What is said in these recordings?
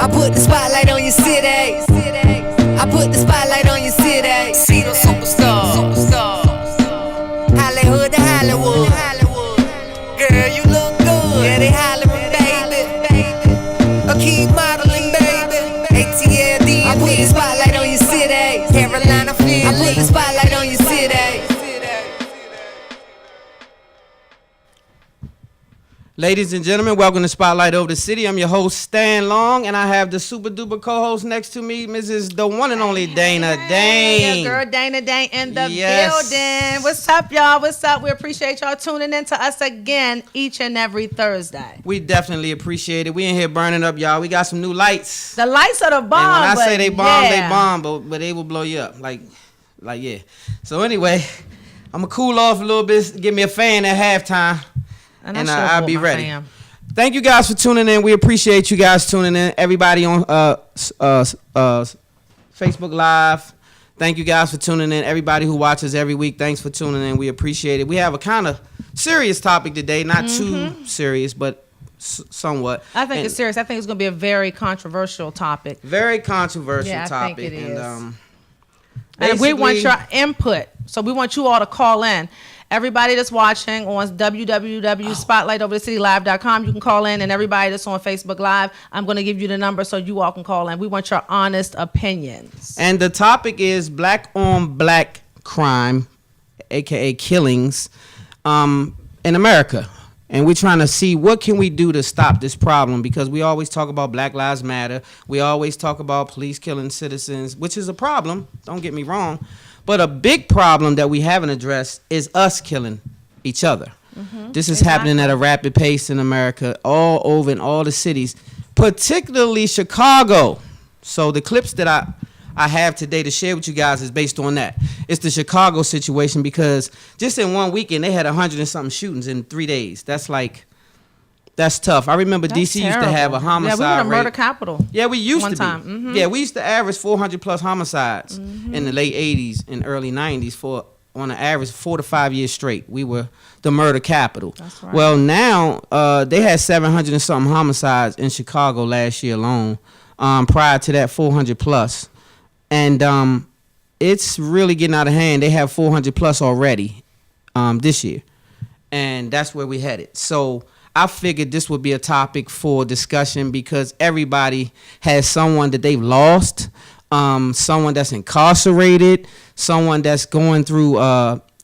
put the spotlight on your city. I put the spotlight on your city. See those superstars. Hollywood to Hollywood. Girl, you look good. Yeah, they hollering, baby. I keep modeling, baby. ATLD. I put the spotlight on your city. Carolina, Philly. I put the spotlight on your city. Ladies and gentlemen, welcome to Spotlight Over the City. I'm your host, Stan Long, and I have the super duper co-host next to me, Mrs. The one and only Dana Dane. Your girl Dana Dane in the building. What's up, y'all? What's up? We appreciate y'all tuning in to us again each and every Thursday. We definitely appreciate it. We in here burning up, y'all. We got some new lights. The lights are the bomb. And when I say they bomb, they bomb, but they will blow you up. Like yeah. So anyway, I'm going to cool off a little bit, give me a fan at halftime. And I'll be ready. Thank you guys for tuning in. We appreciate you guys tuning in. Everybody on Facebook Live, thank you guys for tuning in. Everybody who watches every week, thanks for tuning in. We appreciate it. We have a kind of serious topic today. Not too serious, but somewhat. I think it's serious. I think it's going to be a very controversial topic. Very controversial topic. I think it is. And we want your input. So we want you all to call in. Everybody that's watching on www.spotlightoverthecitylive.com, you can call in, and everybody that's on Facebook Live, I'm going to give you the number so you all can call in. We want your honest opinions. And the topic is black on black crime, aka killings, in America. And we're trying to see what can we do to stop this problem, because we always talk about Black Lives Matter. We always talk about police killing citizens, which is a problem. Don't get me wrong. But a big problem that we haven't addressed is us killing each other. This is happening at a rapid pace in America, all over in all the cities, particularly Chicago. So the clips that I have today to share with you guys is based on that. It's the Chicago situation, because just in one weekend, they had 100 and something shootings in 3 days. That's tough. I remember DC used to have a homicide rate. Yeah, we were the murder capital. Yeah, we used to be. One time. Yeah, we used to average 400 plus homicides in the late 80s and early 90s for, on an average, 4 to 5 years straight. We were the murder capital. That's right. Well, now they had 700 and something homicides in Chicago last year alone. Prior to that, 400 plus. And it's really getting out of hand. They have 400 plus already this year. And that's where we headed. So I figured this would be a topic for discussion, because everybody has someone that they've lost, someone that's incarcerated, someone that's going through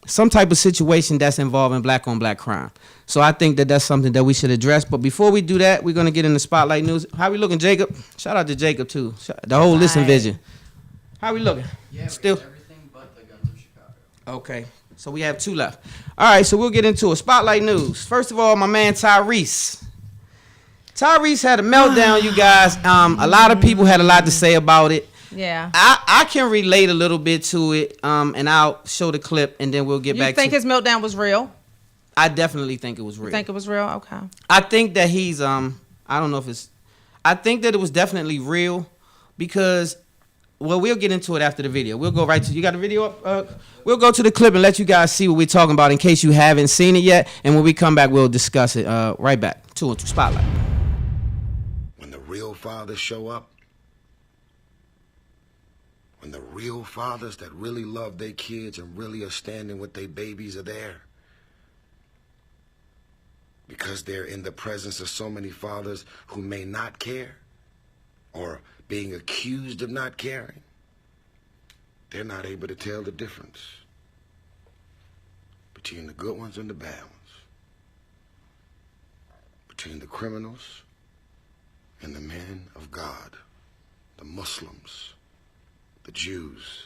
some type of situation that's involving black on black crime. So I think that that's something that we should address. But before we do that, we're going to get into Spotlight News. How we looking, Jacob? Shout out to Jacob, too. The whole Listen Vision. How we looking? Yeah, still everything but the guns of Chicago. Okay. So we have 2 left. All right, so we'll get into it. Spotlight News. First of all, my man Tyrese. Tyrese had a meltdown, you guys. A lot of people had a lot to say about it. Yeah. I can relate a little bit to it, and I'll show the clip, and then we'll get back to it. You think his meltdown was real? I definitely think it was real. You think it was real? Okay. I think that he's, I don't know if it's, I think that it was definitely real, because, well, we'll get into it after the video. We'll go right to, you got the video up? We'll go to the clip and let you guys see what we're talking about in case you haven't seen it yet. And when we come back, we'll discuss it right back. 2 and 2 Spotlight. When the real fathers show up, when the real fathers that really love their kids and really are standing with their babies are there, because they're in the presence of so many fathers who may not care or being accused of not caring, they're not able to tell the difference between the good ones and the bad ones, between the criminals and the men of God, the Muslims, the Jews,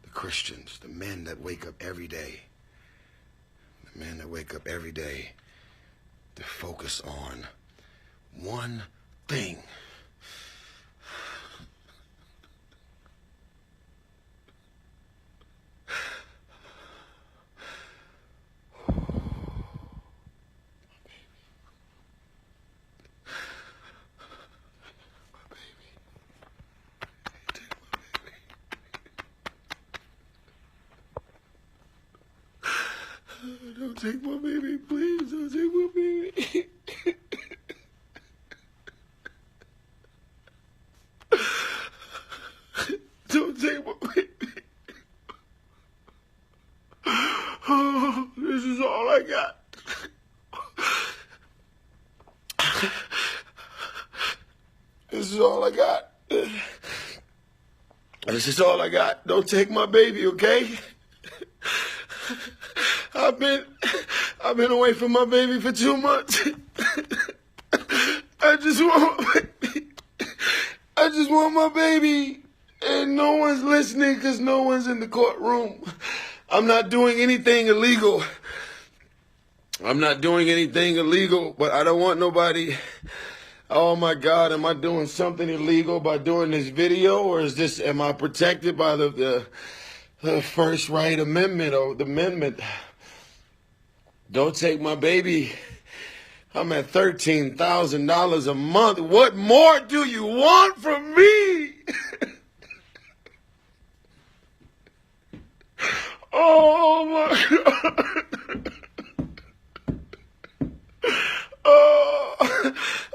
the Christians, the men that wake up every day, to focus on one thing. Don't take my baby, please. Don't take my baby. all I got. This is all I got. This is all I got. Don't take my baby, okay? I've been away from my baby for 2 months. I just want my baby. And no one's listening because no one's in the courtroom. I'm not doing anything illegal. But I don't want nobody. Oh my God, am I doing something illegal by doing this video, or am I protected by the First Right Amendment or the amendment? Don't take my baby. I'm at $13,000 a month. What more do you want from me? Oh my God.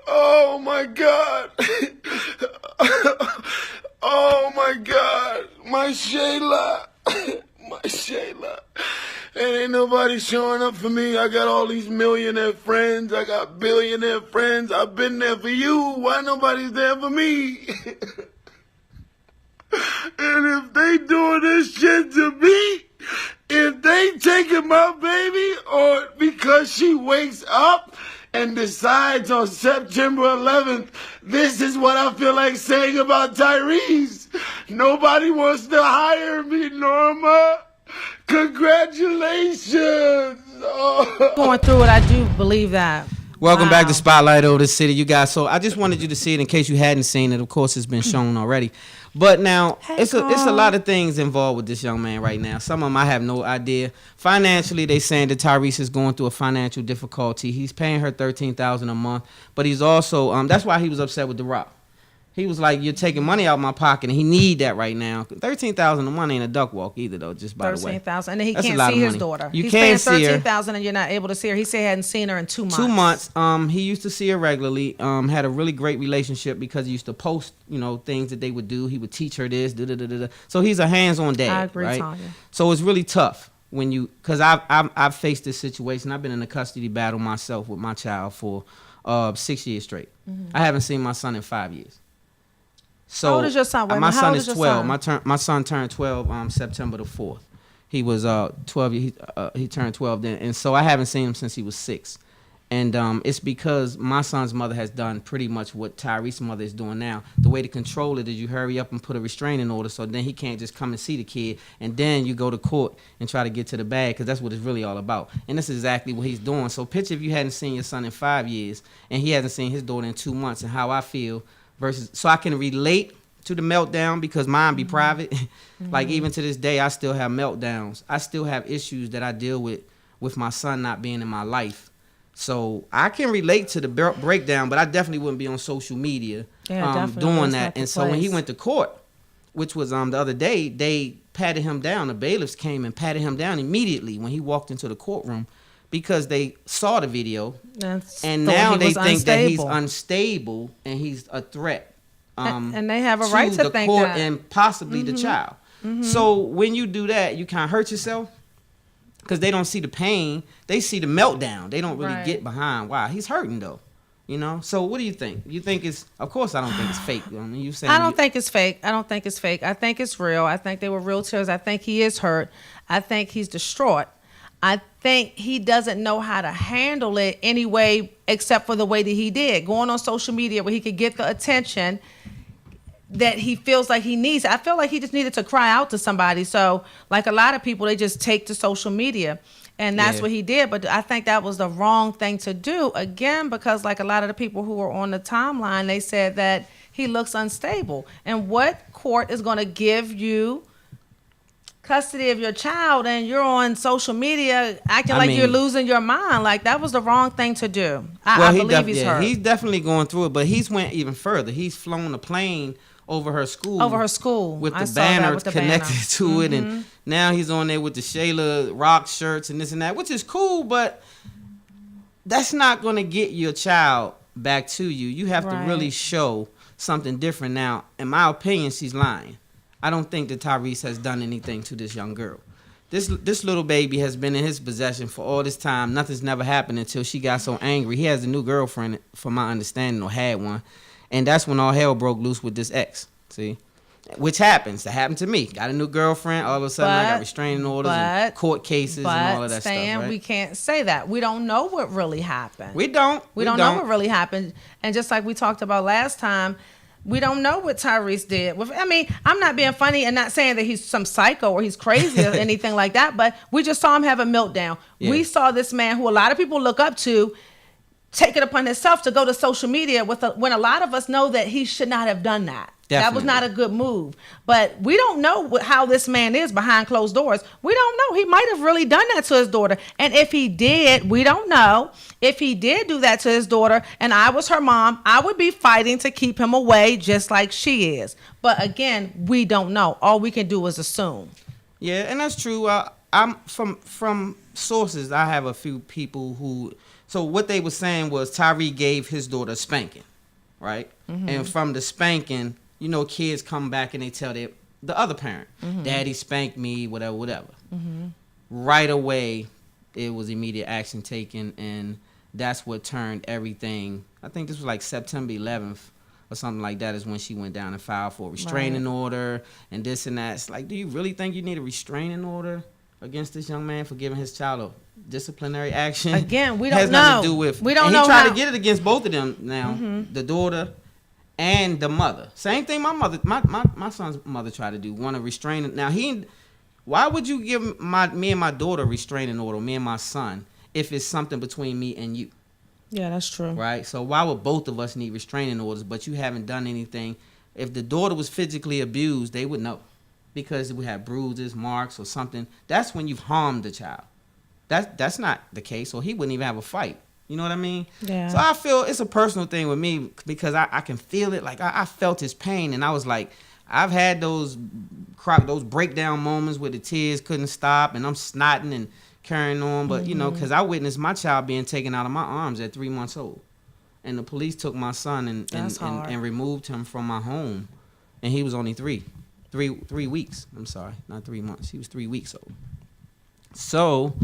Oh my God. Oh my God. My Shayla. My Shayla. And ain't nobody showing up for me. I got all these millionaire friends. I got billionaire friends. I've been there for you. Why nobody's there for me? And if they doing this shit to me, if they taking my baby, or because she wakes up and decides on September 11th, this is what I feel like saying about Tyrese. Nobody wants to hire me, Norma. Congratulations. Oh. Going through it, I do believe that. Welcome back to Spotlight Over the City, you guys. So I just wanted you to see it in case you hadn't seen it. Of course, it's been shown already. But now, it's a lot of things involved with this young man right now. Some of them I have no idea. Financially, they saying that Tyrese is going through a financial difficulty. He's paying her $13,000 a month. But he's also, that's why he was upset with The Rock. He was like, you're taking money out of my pocket, and he need that right now. $13,000 a month ain't a duck walk either, though, just by the way. $13,000, and then he That's can't see his daughter. He's can't see her. $13,000, and you're not able to see her. He said he hadn't seen her in 2 months. 2 months. He used to see her regularly. Had a really great relationship because he used to post, things that they would do. He would teach her this. So he's a hands-on dad. I agree, right? Tanya. So it's really tough because I've faced this situation. I've been in a custody battle myself with my child for 6 years straight. Mm-hmm. I haven't seen my son in 5 years. So how old is your son? My son is 12. My son turned 12 September the 4th. He was 12. He turned 12 then, and so I haven't seen him since he was 6. And it's because my son's mother has done pretty much what Tyrese's mother is doing now. The way to control it is you hurry up and put a restraining order, so then he can't just come and see the kid, and then you go to court and try to get to the bag, because that's what it's really all about. And this is exactly what he's doing. So picture if you hadn't seen your son in 5 years, and he hasn't seen his daughter in 2 months, and how I feel. So I can relate to the meltdown because mine be private. Like even to this day, I still have meltdowns. I still have issues that I deal with my son not being in my life. So I can relate to the breakdown, but I definitely wouldn't be on social media doing that. And so when he went to court, which was the other day, they patted him down. The bailiffs came and patted him down immediately when he walked into the courtroom, because they saw the video, and now they think that he's unstable and he's a threat. And they have a right to the think court that. and possibly the child. Mm-hmm. So when you do that, you kind of hurt yourself because they don't see the pain. They see the meltdown. They don't really get behind why he's hurting though. So what do you think? You think it's? Of course, I don't think it's fake. You saying? I don't think it's fake. I don't think it's fake. I think it's real. I think they were real tears. I think he is hurt. I think he's distraught. I think he doesn't know how to handle it anyway, except for the way that he did. Going on social media where he could get the attention that he feels like he needs. I feel like he just needed to cry out to somebody. So like a lot of people, they just take to social media. And that's what he did. But I think that was the wrong thing to do. Again, because like a lot of the people who were on the timeline, they said that he looks unstable. And what court is going to give you custody of your child and you're on social media acting you're losing your mind? Like, that was the wrong thing to do. I believe he's hurt. He's definitely going through it, but he's went even further. He's flown a plane over her school. With the banner connected to it. And now he's on there with the Shayla Rock shirts and this and that, which is cool, but that's not going to get your child back to you. You have to really show something different. Now, in my opinion, she's lying. I don't think that Tyrese has done anything to this young girl. This little baby has been in his possession for all this time. Nothing's never happened until she got so angry. He has a new girlfriend, from my understanding, or had one. And that's when all hell broke loose with this ex. See? Which happens. That happened to me. Got a new girlfriend. All of a sudden, I got restraining orders and court cases and all of that stuff. Right? We can't say that. We don't know what really happened. We don't. We don't know what really happened. And just like we talked about last time, we don't know what Tyrese did. I mean, I'm not being funny and not saying that he's some psycho or he's crazy or anything like that, but we just saw him have a meltdown. Yeah. We saw this man who a lot of people look up to take it upon himself to go to social media when a lot of us know that he should not have done that. Definitely. That was not a good move. But we don't know how this man is behind closed doors. We don't know. He might have really done that to his daughter. And if he did, we don't know. If he did do that to his daughter and I was her mom, I would be fighting to keep him away just like she is. But again, we don't know. All we can do is assume. Yeah, and that's true. I'm from sources. I have a few people who. So what they were saying was Tyree gave his daughter a spanking, right? Mm-hmm. And from the spanking, you know, kids come back and they tell the other parent, mm-hmm. Daddy spanked me, whatever. Mm-hmm. Right away, it was immediate action taken, and that's what turned everything. I think this was like September 11th or something like that is when she went down and filed for a restraining order and this and that. It's like, do you really think you need a restraining order against this young man for giving his child a disciplinary action? Again, we don't has know. Nothing to do with. We don't and know. He tried to get it against both of them now, mm-hmm. the daughter and the mother. Same thing my son's mother tried to do. Want to restrain him. Now why would you give me and my daughter a restraining order, me and my son, if it's something between me and you? Yeah, that's true. Right? So why would both of us need restraining orders, but you haven't done anything? If the daughter was physically abused, they would know. Because we have bruises, marks, or something. That's when you've harmed the child. That's not the case, or he wouldn't even have a fight. You know what I mean? Yeah. So I feel it's a personal thing with me because I can feel it. Like I felt his pain, and I was like, I've had those breakdown moments where the tears couldn't stop, and I'm snotting and carrying on. But, mm-hmm. you know, because I witnessed my child being taken out of my arms at 3 months old. And the police took my son and removed him from my home. And he was only 3 weeks. I'm sorry, not 3 months. He was 3 weeks old. So,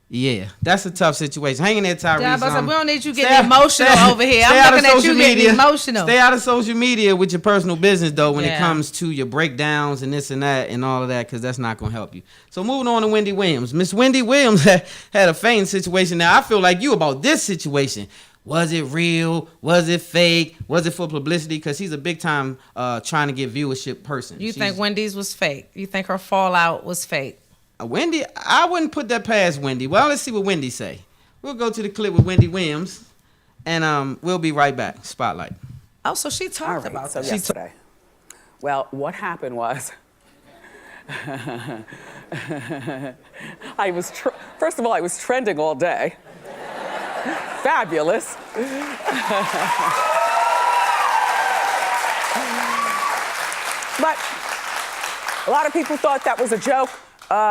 yeah, that's a tough situation. Hang in there, Tyrese. Yeah, but we don't need you getting emotional over here. I'm looking at you getting emotional. Stay out of social media with your personal business, though, when it comes to your breakdowns and this and that and all of that, because that's not going to help you. So moving on to Wendy Williams. Miss Wendy Williams had a fainting situation. Now, I feel like you about this situation. Was it real? Was it fake? Was it for publicity? Because she's a big-time trying to get viewership person. You think Wendy's was fake? You think her fallout was fake? Wendy, I wouldn't put that past Wendy. Well, let's see what Wendy say. We'll go to the clip with Wendy Williams, and we'll be right back. Spotlight. Oh, so she talked about that yesterday. Well, what happened was, first of all, I was trending all day. Fabulous. But a lot of people thought that was a joke.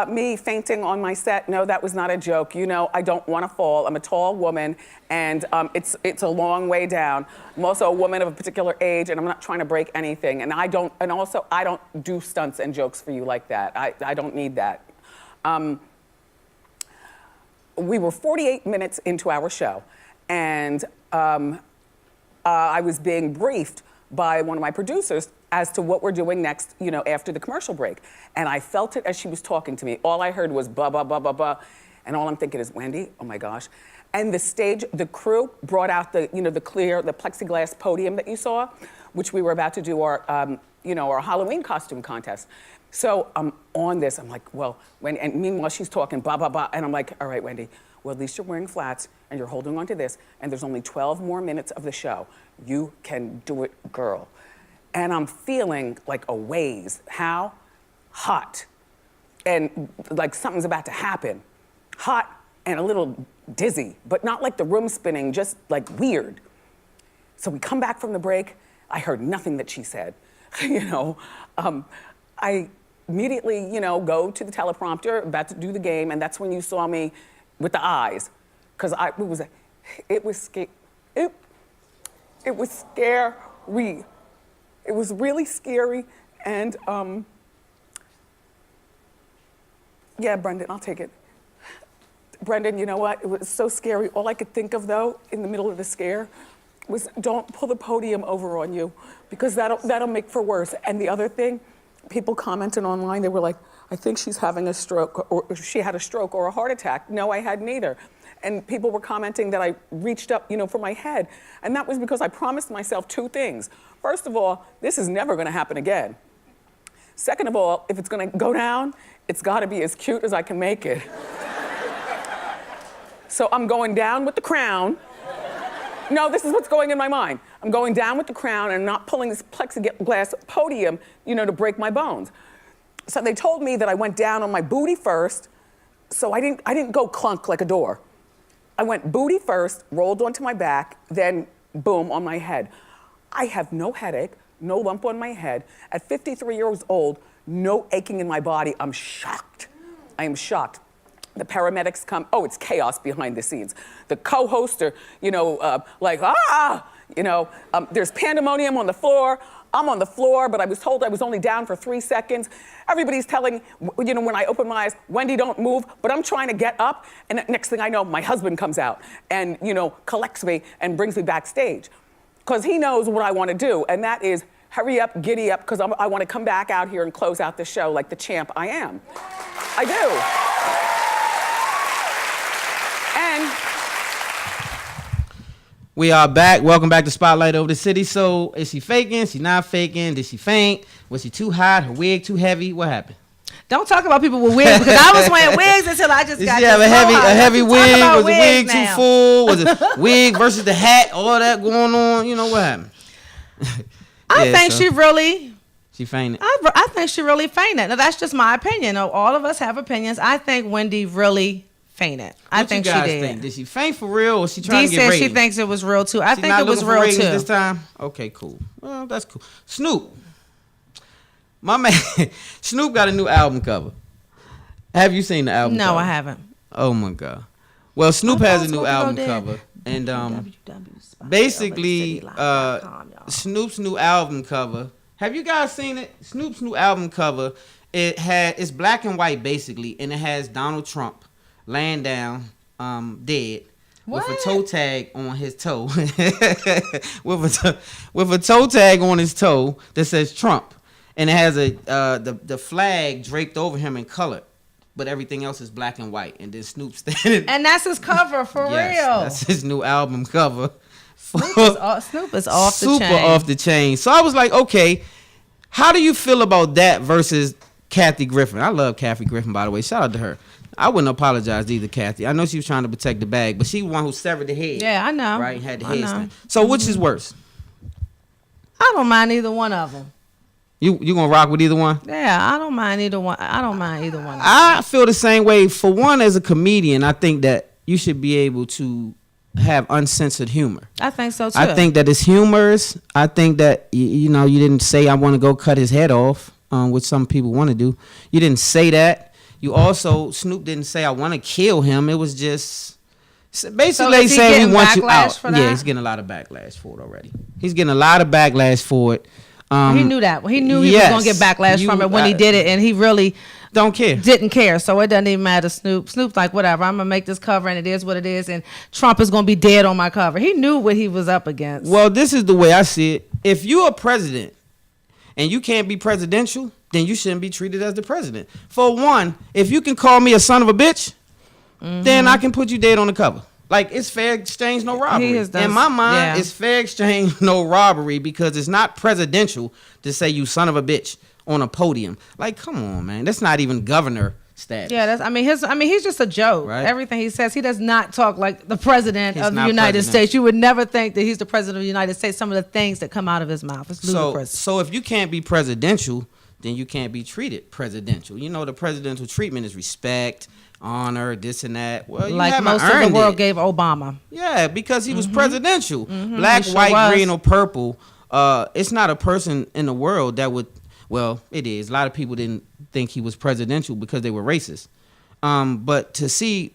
Me fainting on my set, no, that was not a joke. You know, I don't want to fall. I'm a tall woman, and it's a long way down. I'm also a woman of a particular age, and I'm not trying to break anything. And I don't do stunts and jokes for you like that. I don't need that. We were 48 minutes into our show, and I was being briefed by one of my producers as to what we're doing next, you know, after the commercial break. And I felt it as she was talking to me. All I heard was ba, ba, ba, ba, ba. And all I'm thinking is, Wendy, oh my gosh. And the crew brought out the plexiglass podium that you saw, which we were about to do our Halloween costume contest. So I'm on this, I'm like, well, and meanwhile she's talking, ba, ba, ba. And I'm like, all right, Wendy, well, at least you're wearing flats and you're holding on to this, and there's only 12 more minutes of the show. You can do it, girl. And I'm feeling like a waze. How? Hot. And like something's about to happen. Hot and a little dizzy, but not like the room spinning, just like weird. So we come back from the break. I heard nothing that she said. I immediately, go to the teleprompter, about to do the game, and that's when you saw me with the eyes. Because it was scary. It was scary. It was really scary, and Yeah, Brendan, I'll take it. Brendan, you know what? It was so scary. All I could think of, though, in the middle of the scare, was don't pull the podium over on you, because that'll make for worse. And the other thing, people commented online, they were like, I think she's having a stroke, or she had a stroke or a heart attack. No, I had neither. And people were commenting that I reached up, for my head. And that was because I promised myself 2 things. First of all, this is never gonna happen again. Second of all, if it's gonna go down, it's gotta be as cute as I can make it. So I'm going down with the crown. No, this is what's going in my mind. I'm going down with the crown and not pulling this plexiglass podium, to break my bones. So they told me that I went down on my booty first, so I didn't go clunk like a door. I went booty first, rolled onto my back, then boom, on my head. I have no headache, no lump on my head. At 53 years old, no aching in my body. I'm shocked. I am shocked. The paramedics come. Oh, it's chaos behind the scenes. The co-hosts are, there's pandemonium on the floor. I'm on the floor, but I was told I was only down for 3 seconds. Everybody's telling, when I open my eyes, Wendy, don't move. But I'm trying to get up, and next thing I know, my husband comes out and, collects me and brings me backstage. Because he knows what I want to do, and that is hurry up, giddy up, because I want to come back out here and close out the show like the champ I am. I do. And we are back. Welcome back to Spotlight Over the City. So, is she faking? Is she not faking? Did she faint? Was she too hot? Her wig too heavy? What happened? Don't talk about people with wigs, because I was wearing wigs until I just got. Did she have a heavy wig? Was the wig too full? Was it wig versus the hat? All that going on? What happened? I think she really. She fainted. I think she really fainted. Now that's just my opinion. All of us have opinions. I think Wendy really fainted. I think she did. Think? Did she faint for real, or she trying to get ratings? She thinks it was real too. I think it was real too. This time? Okay, cool. Well, that's cool. Snoop. My man, Snoop got a new album cover. Have you seen the album cover? No, I haven't. Oh my God. Well, Snoop has a new album cover. And basically, Snoop's new album cover. Have you guys seen it? Snoop's new album cover. It's black and white basically, and it has Donald Trump laying down, dead, with a toe tag on his toe, with a toe tag on his toe that says Trump, and it has the flag draped over him in color, but everything else is black and white, and then Snoop standing. And that's his cover for real. That's his new album cover. Snoop is off the chain. Super off the chain. So I was like, okay, how do you feel about that versus Kathy Griffin? I love Kathy Griffin, by the way. Shout out to her. I wouldn't apologize either, Kathy. I know she was trying to protect the bag, but she the one who severed the head. Yeah, I know. Right, had the head snap. So which is worse? I don't mind either one of them. You gonna rock with either one? Yeah, I don't mind either one. I feel the same way. For one, as a comedian, I think that you should be able to have uncensored humor. I think so too. I think that it's humorous. I think that you didn't say I want to go cut his head off, which some people want to do. You didn't say that. You also, Snoop didn't say I want to kill him. It was just basically saying we want you out. For that? Yeah, he's getting a lot of backlash for it already. He's getting a lot of backlash for it. He knew that. He knew he was gonna get backlash from it when he did it, and he really didn't care. So it doesn't even matter. Snoop's like, whatever. I'm gonna make this cover, and it is what it is. And Trump is gonna be dead on my cover. He knew what he was up against. Well, this is the way I see it. If you're a president and you can't be presidential, then you shouldn't be treated as the president. For one, if you can call me a son of a bitch, then I can put you dead on the cover. Like, it's fair exchange, no robbery. In my mind, it's fair exchange, no robbery, because it's not presidential to say you son of a bitch on a podium. Like, come on, man. That's not even governor status. Yeah, he's just a joke. Right? Everything he says, he does not talk like the president of the United States. You would never think that he's the president of the United States. Some of the things that come out of his mouth, it's ludicrous. So if you can't be presidential, then you can't be treated presidential. The presidential treatment is respect, honor, this and that. Well, you like most of the world gave Obama. Yeah, because he was presidential. Black, white, green, or purple. It's not a person in the world that would. Well, it is. A lot of people didn't think he was presidential because they were racist. But to see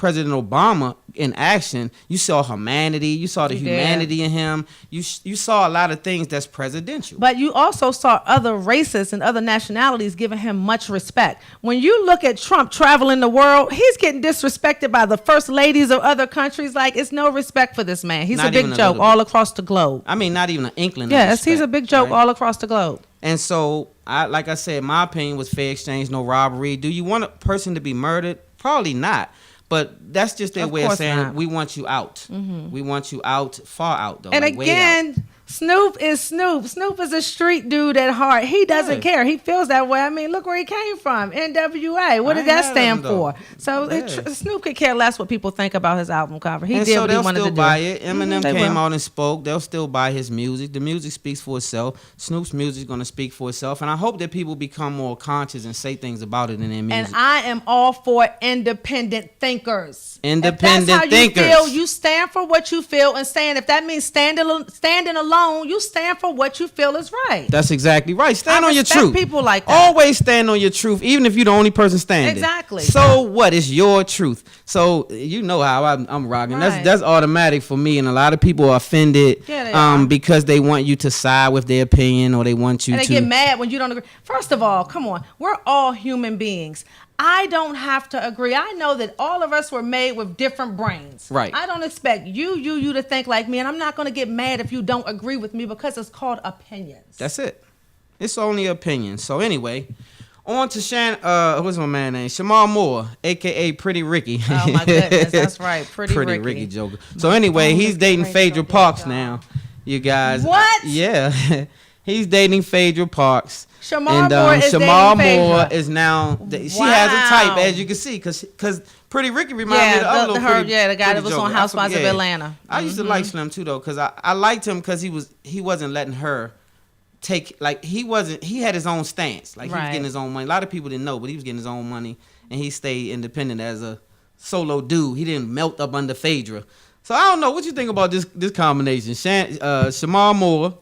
President Obama in action, you saw humanity. You saw the humanity in him. You saw a lot of things that's presidential. But you also saw other races and other nationalities giving him much respect. When you look at Trump traveling the world, he's getting disrespected by the first ladies of other countries. Like, it's no respect for this man. He's Not a big even a joke little all bit. across the globe. I mean, not even an inkling. Yes, of respect, he's a big joke right? all across the globe. And so, like I said, my opinion was fair exchange, no robbery. Do you want a person to be murdered? Probably not. But that's just their Of way of course saying not. we want you out. We want you out, far out, though. And like way out. again, Snoop is Snoop. Snoop is a street dude at heart. He doesn't care. He feels that way. I mean, look where he came from. NWA. What did that stand for? So Snoop could care less what people think about his album cover. He and did so what he they'll wanted still to buy do. it. Eminem They came will. out and spoke. They'll still buy his music. The music speaks for itself. Snoop's music is going to speak for itself. And I hope that people become more conscious and say things about it in their music. And I am all for independent thinkers. Independent if that's how thinkers. You feel, you stand for what you feel, and if that means standing alone, you stand for what you feel is right. That's exactly right. Stand I on your respect truth. people like that. Always stand on your truth, even if you're the only person standing. Exactly. So what? It's your truth. So you know how I'm rocking. Right. That's automatic for me. And a lot of people are offended Yeah, they are. because they want you to side with their opinion or they want you And they to. get mad when you don't agree. First of all, come on. We're all human beings. I don't have to agree. I know that all of us were made with different brains. Right. I don't expect you to think like me, and I'm not going to get mad if you don't agree with me because it's called opinions. That's it. It's only opinion. So anyway, on to what's my man name? Shamar Moore, aka Pretty Ricky. Oh my goodness, that's right. Pretty Ricky Joker. So anyway, he's dating Phaedra Parks now. You guys. What? Yeah. He's dating Phaedra Parks. Shamar Moore is Shamar dating Moore Phaedra. is now. She Wow. has a type, as you can see, because Pretty Ricky reminded me of the other little Pretty, the guy Pretty that was Joker. on Housewives of Yeah. Atlanta. I used to like Slim too though, because I liked him because he wasn't letting her take, like, he had his own stance, like he was Right. getting his own money. A lot of people didn't know, but he was getting his own money, and he stayed independent as a solo dude. He didn't melt up under Phaedra. So I don't know what you think about this combination, Shamar Moore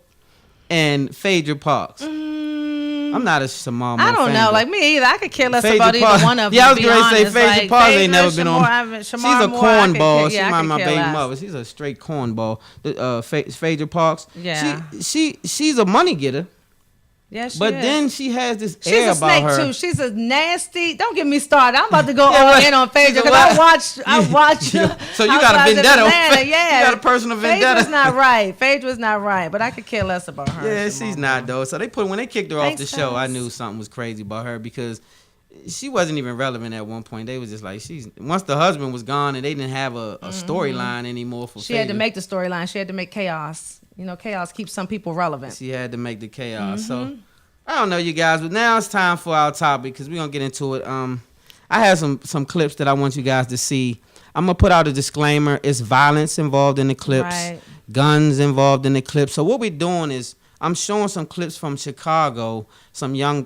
and Phaedra Parks. I'm not a Shamar Moore I don't fan, know, but like me either. I could care less Phaedra about either Parks- one of them. Yeah, I was to be going to say honest. Phaedra Like, Parks ain't never been on. Shamar, She's a Moore, I cornball. could She care- mind my I could baby care less. mother. She's a straight cornball. Phaedra Parks. Yeah. She's a money getter. Yeah, she But is. then she has this She's air a about snake her. too. She's a nasty. Don't get me started. I'm about to go Yeah, all what? in on Phaedra She's a because what? I watched. Yeah. So you got a Housewives of vendetta on Atlanta, Phaedra. Yeah, You got a personal vendetta. Phaedra's not right. Phaedra's not right. But I could care less about her. Yeah, Shamar. she's not though. So when they kicked her off Thanks, the show, I guys. knew something was crazy about her because she wasn't even relevant at one point. They was just like once the husband was gone and they didn't have a storyline anymore for She had to Phaedra. make the storyline. She had to make chaos. You know, chaos keeps some people relevant. She had to make the chaos. So I don't know, you guys, but now it's time for our topic because we're gonna get into it. I have some clips that I want you guys to see. I'm gonna put out a disclaimer. It's violence involved in the clips, Right. guns involved in the clips. So what we're doing is I'm showing some clips from Chicago, some young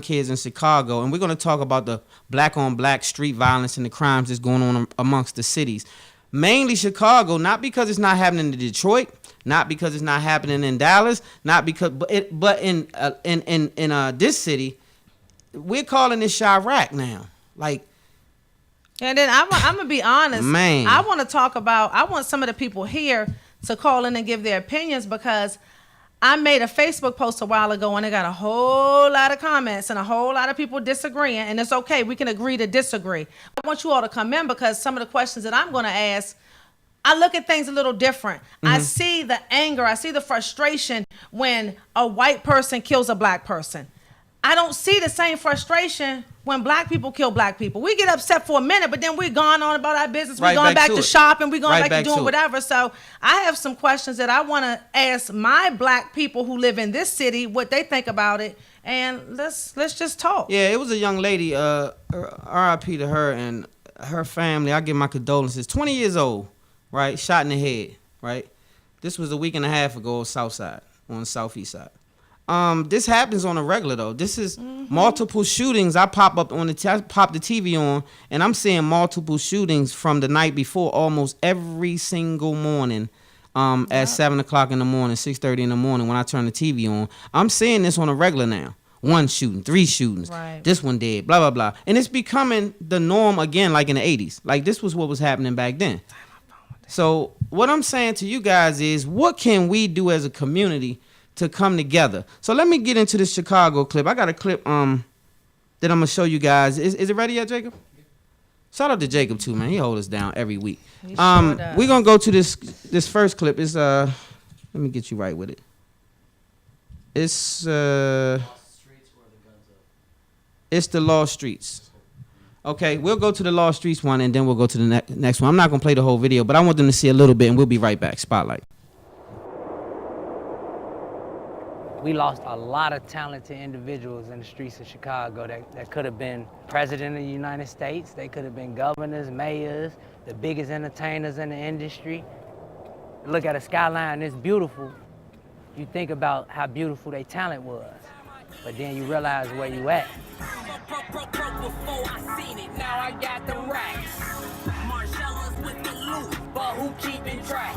kids in Chicago, and we're gonna talk about the black on black street violence and the crimes that's going on amongst the cities. Mainly Chicago, not because it's not happening in Detroit, not because it's not happening in Dallas, not because, but in this city, we're calling this Chirac now. Like, And then I'm gonna be honest. Man. I want to talk about. I want some of the people here to call in and give their opinions because I made a Facebook post a while ago and it got a whole lot of comments and a whole lot of people disagreeing. And it's okay. We can agree to disagree. I want you all to come in because some of the questions that I'm going to ask, I look at things a little different. I see the anger. I see the frustration when a white person kills a black person. I don't see the same frustration when black people kill black people. We get upset for a minute, but then we're gone on about our business. We're Right going back back to to it. shopping. We're going Right back to back doing to it. whatever. So I have some questions that I want to ask my black people who live in this city, what they think about it. And let's just talk. yeah, it was a young lady, R.I.P. to her and her family. I give my condolences. 20 years old, right? Shot in the head, right? This was a week and a half ago, South Side, on the Southeast side. This happens on a regular though. This is multiple shootings. I pop the TV on, and I'm seeing multiple shootings from the night before, almost every single morning. At 7 o'clock in the morning, 6:30 in the morning when I turn the TV on, I'm seeing this on a regular now. 1 shooting, 3 shootings. Right. This one dead, blah, blah, blah. And it's becoming the norm again, like in the 80s. Like this was what was happening back then. So what I'm saying to you guys is, what can we do as a community to come together? So let me get into this Chicago clip. I got a clip that I'm gonna show you guys. Is it ready yet, Jacob? Shout out to Jacob too, man. He hold us down every week. He sure does. We're gonna go to this first clip. It's let me get you right with it. It's the Lost Streets. Okay, we'll go to the Lost Streets one, and then we'll go to the next one. I'm not going to play the whole video, but I want them to see a little bit, and we'll be right back. Spotlight. We lost a lot of talented individuals in the streets of Chicago that could have been president of the United States. They could have been governors, mayors, the biggest entertainers in the industry. Look at a skyline, it's beautiful. You think about how beautiful their talent was, but then you realize where you at. Before I seen it, now I got the racks. Marcellas with the loot, but who keeping track?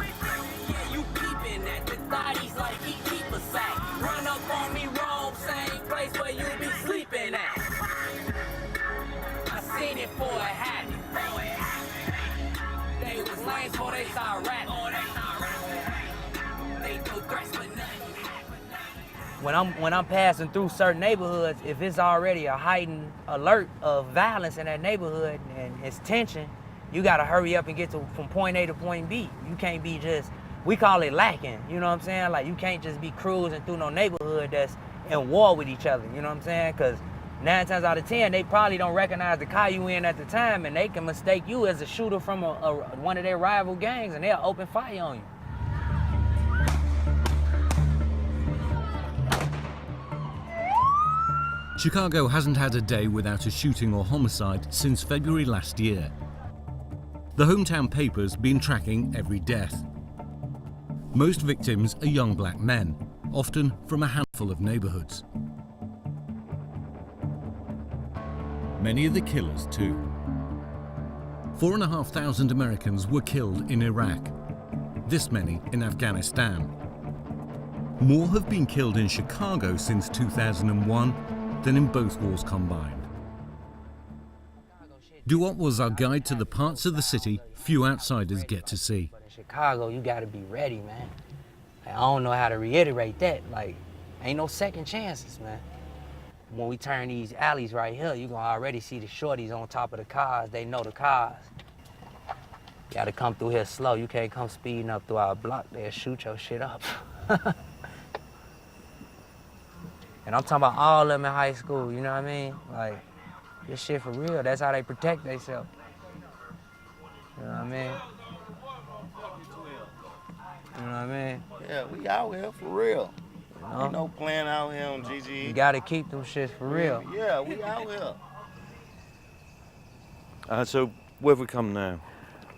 Yeah, you peeping at the thotties like he keep a sack. Run up on me wrong, same place where you be sleeping at. I seen it for a habit. They was lame before they saw rap. They do threats but nothing. When I'm passing through certain neighborhoods, if it's already a heightened alert of violence in that neighborhood and it's tension, you gotta hurry up and get from point A to point B. You can't be just, we call it lacking, you know what I'm saying? Like you can't just be cruising through no neighborhood that's in war with each other, you know what I'm saying? Cause 9 times out of 10, they probably don't recognize the car you in at the time, and they can mistake you as a shooter from one of their rival gangs, and they'll open fire on you. Chicago hasn't had a day without a shooting or homicide since February last year. The hometown paper's been tracking every death. Most victims are young black men, often from a handful of neighborhoods. Many of the killers too. 4,500 Americans were killed in Iraq, this many in Afghanistan. More have been killed in Chicago since 2001 than in both wars combined. Duop was our guide to the parts of the city few outsiders get to see. But in Chicago, you gotta be ready, man. I don't know how to reiterate that. Like, ain't no second chances, man. When we turn these alleys right here, you gonna already see the shorties on top of the cars. They know the cars. You gotta come through here slow. You can't come speeding up through our block. They'll shoot your shit up. And I'm talking about all of them in high school, you know what I mean? Like, this shit for real. That's how they protect themselves. You know what I mean? You know what I mean? Yeah, we out here for real. You know? Ain't no plan out here on GG. You gotta keep them shits for real. Yeah, we out here. So where have we come now?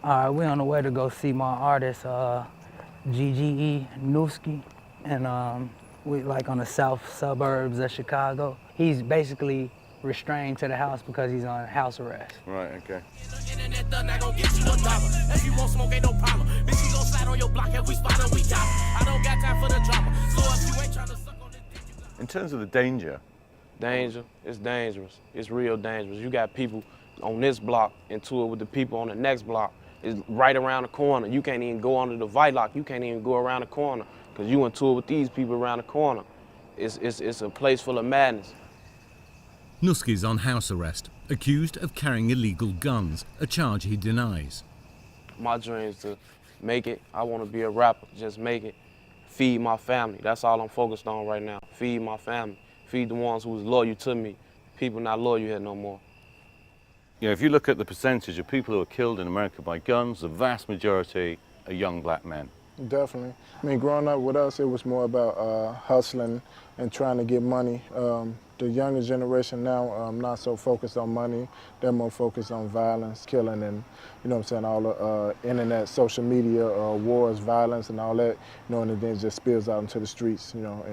All right, we on the way to go see my artist, GGE Newski, and we like on the south suburbs of Chicago. He's basically restrained to the house because he's on house arrest. Right, okay. In terms of the danger? Danger, it's dangerous. It's real dangerous. You got people on this block into it with the people on the next block. It's right around the corner. You can't even go under the Vitlock. You can't even go around the corner because you into it with these people around the corner. It's a place full of madness. Newski's on house arrest, accused of carrying illegal guns, a charge he denies. My dream is to make it. I want to be a rapper, just make it. Feed my family. That's all I'm focused on right now. Feed my family. Feed the ones who's loyal to me. People not loyal here no more. Yeah, if you look at the percentage of people who are killed in America by guns, the vast majority are young black men. Definitely. I mean, growing up with us, it was more about hustling and trying to get money. The younger generation now, not so focused on money. They're more focused on violence, killing, and, you know what I'm saying, all the internet, social media, wars, violence, and all that, you know, and then it just spills out into the streets, you know,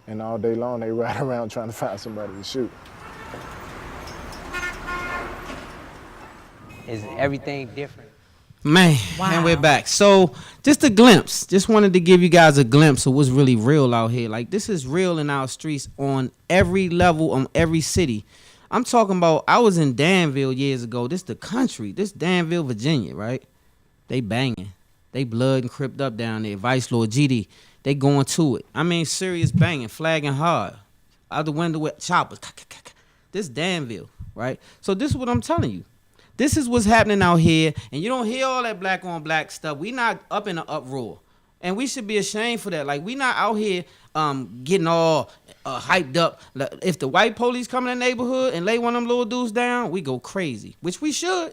and all day long they ride around trying to find somebody to shoot. Is everything different? Man, and we're back. So just a glimpse. Just wanted to give you guys a glimpse of what's really real out here. Like, this is real in our streets on every level, on every city. I'm talking about, I was in Danville years ago. This the country. This Danville, Virginia, right? They banging. They blood and cripped up down there. Vice Lord GD. They going to it. I mean, serious banging, flagging hard. Out the window with choppers. This Danville, right? So this is what I'm telling you. This is what's happening out here, and you don't hear all that black on black stuff. We not up in an uproar, and we should be ashamed for that. Like, we not out here getting all hyped up. Like, if the white police come in the neighborhood and lay one of them little dudes down, we go crazy, which we should.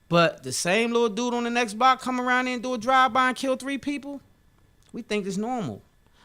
But the same little dude on the next block come around there and do a drive-by and kill 3 people, we think it's normal.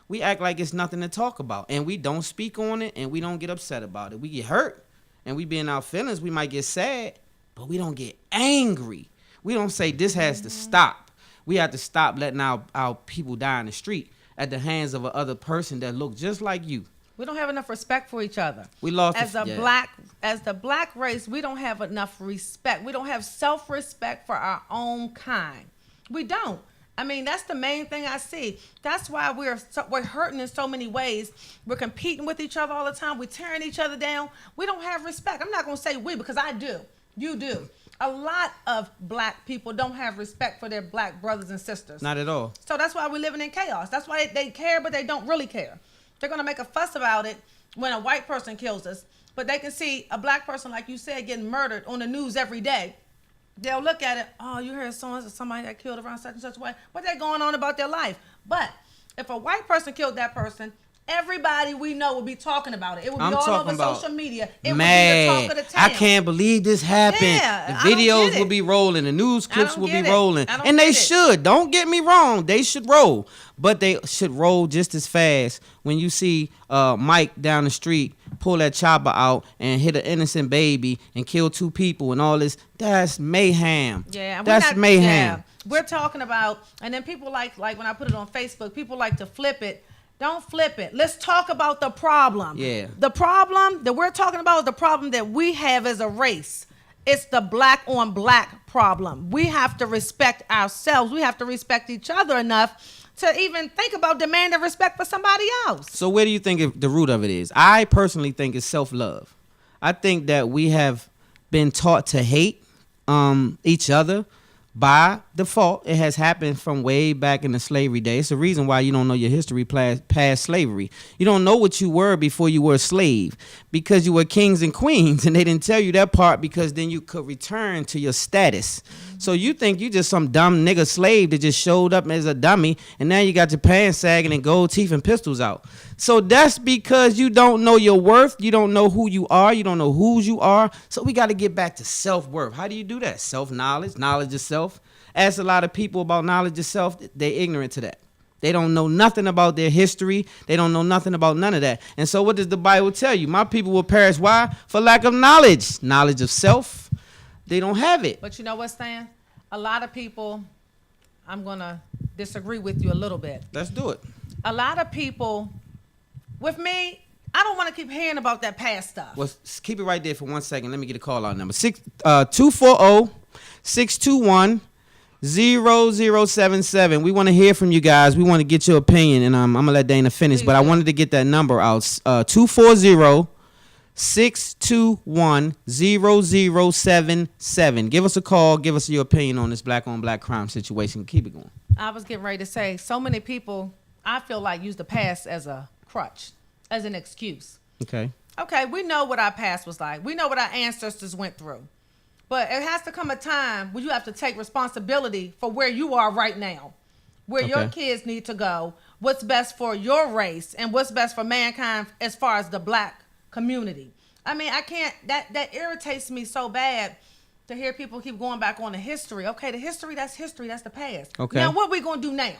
We act like it's nothing to talk about, and we don't speak on it, and we don't get upset about it. We get hurt, and we be in our feelings. We might get sad, but we don't get angry. We don't say this has to stop. We have to stop letting our people die in the street at the hands of another person that look just like you. We don't have enough respect for each other. We lost as the black race. We don't have enough respect. We don't have self-respect for our own kind. We don't. I mean, that's the main thing I see. That's why we're hurting in so many ways. We're competing with each other all the time. We're tearing each other down. We don't have respect. I'm not going to say we, because I do. You do. A lot of black people don't have respect for their black brothers and sisters. Not at all. So that's why we're living in chaos. That's why they care, but they don't really care. They're going to make a fuss about it when a white person kills us, but they can see a black person, like you said, getting murdered on the news every day. They'll look at it, oh, you heard somebody that killed around such and such way, but they're going on about their life. But if a white person killed that person, everybody we know will be talking about it. It will be all over social media. It will be the talk of the town. I can't believe this happened. Yeah, the videos will be rolling. The news clips will be rolling. And they should. Don't get me wrong. They should roll. But they should roll just as fast when you see Mike down the street pull that chopper out and hit an innocent baby and kill 2 people and all this. That's mayhem. Yeah, that's mayhem. Yeah. We're talking about, and then people like when I put it on Facebook, people like to flip it. Don't flip it. Let's talk about the problem. Yeah. The problem that we're talking about is the problem that we have as a race. It's the black on black problem. We have to respect ourselves. We have to respect each other enough to even think about demanding respect for somebody else. So where do you think the root of it is? I personally think it's self-love. I think that we have been taught to hate each other by default. It has happened from way back in the slavery days. It's the reason why you don't know your history past slavery. You don't know what you were before you were a slave, because you were kings and queens, and they didn't tell you that part, because then you could return to your status. So you think you just some dumb nigga slave that just showed up as a dummy, and now you got your pants sagging and gold teeth and pistols out. So that's because you don't know your worth. You don't know who you are. You don't know whose you are. So we got to get back to self-worth. How do you do that? Self-knowledge, knowledge of self. Ask a lot of people about knowledge of self. They're ignorant to that. They don't know nothing about their history. They don't know nothing about none of that. And so what does the Bible tell you? My people will perish. Why? For lack of knowledge. Knowledge of self. They don't have it. But you know what, Stan? A lot of people, I'm going to disagree with you a little bit. Let's do it. A lot of people, with me, I don't want to keep hearing about that past stuff. Well, keep it right there for 1 second. Let me get a call out number. 240-621-0077. We want to hear from you guys. We want to get your opinion, and I'm going to let Dana finish, but I wanted to get that number out. 240-621-0077. Give us a call. Give us your opinion on this black on black crime situation. Keep it going. I was getting ready to say, so many people, I feel like, use the past as a crutch, as an excuse. Okay, we know what our past was like. We know what our ancestors went through. But it has to come a time where you have to take responsibility for where you are right now, where your kids need to go, what's best for your race, and what's best for mankind as far as the black community. I mean, I can't, that irritates me so bad to hear people keep going back on the history. Okay, the history, that's the past. Okay. Now, what are we going to do now?